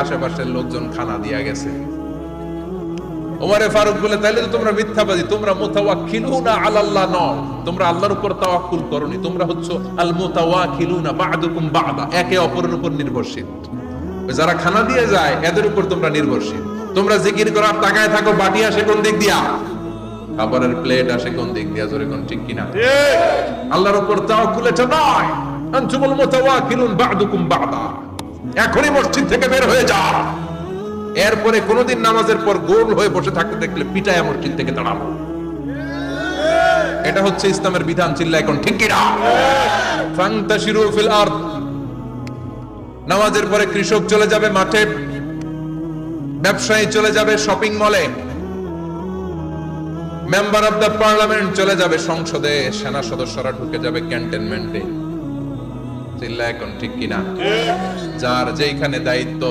আশেপাশের লোকজন খানা দিয়া গেছে। ওমরে ফারুক বলে, তাইলে তো তোমরা মিথ্যাবাদী, তোমরা মুতাওয়াক্কিলুনা আলাল্লাহ নও, তোমরা আল্লাহর উপর তাওয়াক্কুল করনি, তোমরা হচ্ছে আল মুতাওয়াক্কিলুনা বা'দুকুম বা'দা, একে অপরের উপর নির্ভরশীল। যারা খানা দিয়ে যায় এদের উপর তোমরা নির্ভরশীল। তোমরা জিকির করার তাকায় থাকো, বাটি আসে কোন দিক দিয়া, খাবারের প্লেট আসে কোন দিক দিয়া, জোরে কোন ঠিক কিনা? আল্লাহর উপর তাওয়াক্কুল এটা নয়। আনতুমুল মুতাওয়াক্কিলুন বা'দুকুম বা'দা, এখনই মসজিদ থেকে বের হয়ে যাও। এরপরে কোনদিন নামাজের পর গোল হয়ে বসে থাকতে দেখলে পিটায় মসজিদ থেকে দাঁড়াবো। এটা হচ্ছে ইসলামের বিধান। চিল্লা এখন ঠিক কিনা? ফান্তাশিরু ফিল আরদ, নামাজের পরে কৃষক চলে যাবে মাঠে, ব্যবসায়ী চলে যাবে শপিং মলে, মেম্বার অফ দ্য পার্লামেন্ট চলে যাবে সংসদে, সেনা সদস্যরা ঢুকে যাবে ক্যান্টনমেন্টে। চিল্লা এখন ঠিক কিনা? যার যেখানে দায়িত্ব